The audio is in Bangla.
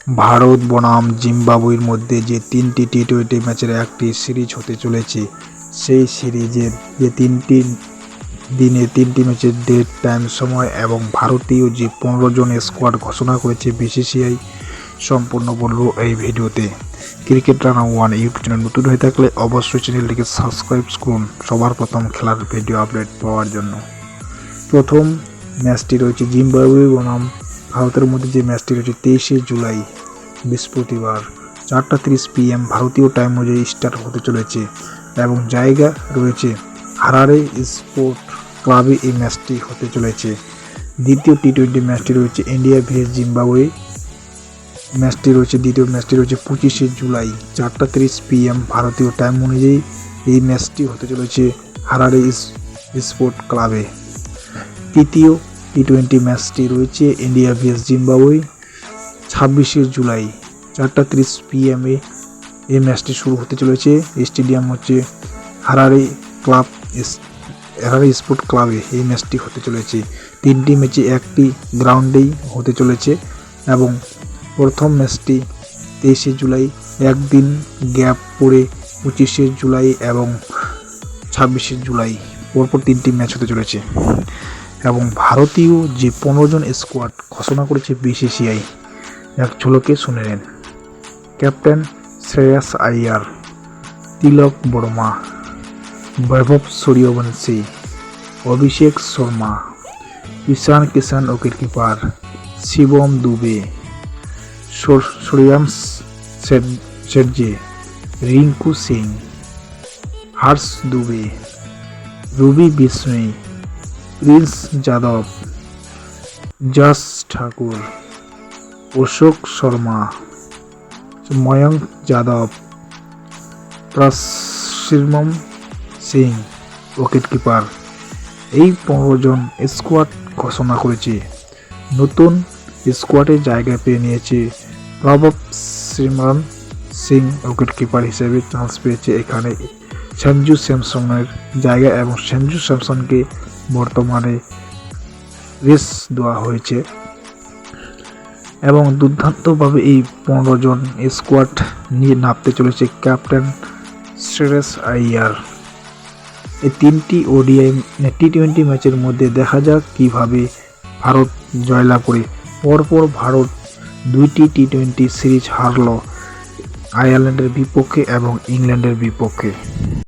ভারত বনাম জিম্বাবুয়ের মধ্যে যে তিনটি টি-20 ম্যাচের একটি সিরিজ হতে চলেছে, সেই সিরিজের যে তিনটি ম্যাচের ডেট, টাইম, সময় এবং ভারতীয় যে 15 জন স্কোয়াড ঘোষণা করেছে বিসিসিআই, সম্পূর্ণ বলবো এই ভিডিওতে। ক্রিকেট রানার ওয়ান ইউটিউব চ্যানেল নতুন হয়ে থাকলে অবশ্যই চ্যানেলটিকে সাবস্ক্রাইব করুন সবার প্রথম খেলার ভিডিও আপডেট পাওয়ার জন্য। প্রথম ম্যাচটি রয়েছে জিম্বাবুয়ে বনাম ভারতের মধ্যে, যে ম্যাচটি রয়েছে 23শে জুলাই বৃহস্পতিবার 4:30 PM ভারতীয় টাইম অনুযায়ী স্টার্ট হতে চলেছে এবং জায়গা রয়েছে হারারে স্পোর্ট ক্লাবে। এই ম্যাচটি হতে চলেছে। দ্বিতীয় টি-20 ম্যাচটি রয়েছে ইন্ডিয়া ভিএস জিম্বাবুয়ে। দ্বিতীয় ম্যাচটি রয়েছে 25শে জুলাই 4:30 PM ভারতীয় টাইম অনুযায়ী। এই ম্যাচটি হতে চলেছে হারারে স্পোর্ট ক্লাবে। তৃতীয় টি-20 ম্যাচটি রয়েছে ইন্ডিয়া ভিএস জিম্বাবুয়ে 26শে জুলাই 4:30 PM এই ম্যাচটি শুরু হতে চলেছে। স্টেডিয়াম হচ্ছে হারারে স্পোর্ট ক্লাবে এই ম্যাচটি হতে চলেছে। তিনটি ম্যাচে একটি গ্রাউন্ডেই হতে চলেছে এবং প্রথম ম্যাচটি 23শে জুলাই, একদিন গ্যাপ পড়ে 25শে জুলাই এবং 26শে জুলাই পরপর তিনটি ম্যাচ হতে চলেছে। এবং ভারতীয় যে 15 জন স্কোয়াড ঘোষণা করেছে বিসিসিআই, এক ঝলকে শুনে নেন। ক্যাপ্টেন শ্রেয়াস আইয়ার, তিলক বর্মা, বৈভব সূর্যবংশী, অভিষেক শর্মা, ঈশান কিষান উইকেটকিপার, শিবম দুবে, সূর্যাংশ শেরজে, রিঙ্কু সিং, হর্ষ দুবে, রবি বিষ্ণই, প্রিন্স যাদব, যশ ঠাকুর, অশোক শর্মা, ময়ঙ্ক যাদব, প্রসিমরন সিং উইকেটকিপার। এই 15 জন স্কোয়াড ঘোষণা করেছে। নতুন স্কোয়াডে জায়গা পেয়ে নিয়েছে প্রসিমরন সিং উইকেটকিপার হিসেবে চান্স পেয়েছে এখানে সঞ্জু স্যামসনের জায়গা, এবং সঞ্জু স্যামসনকে বর্তমানে রেস্ট দেওয়া হয়েছে। এবং দুর্দান্তভাবে এই 15 জন স্কোয়াড নিয়ে নামতে চলেছে ক্যাপ্টেন শ্রেয়াস আইয়ার। এই তিনটি ওডিআই টি-20 ম্যাচের মধ্যে দেখা যাক কিভাবে ভারত জয়লাভ করে। পরপর ভারত 2টি টি-20 সিরিজ হারল আয়ারল্যান্ডের বিপক্ষে এবং ইংল্যান্ডের বিপক্ষে।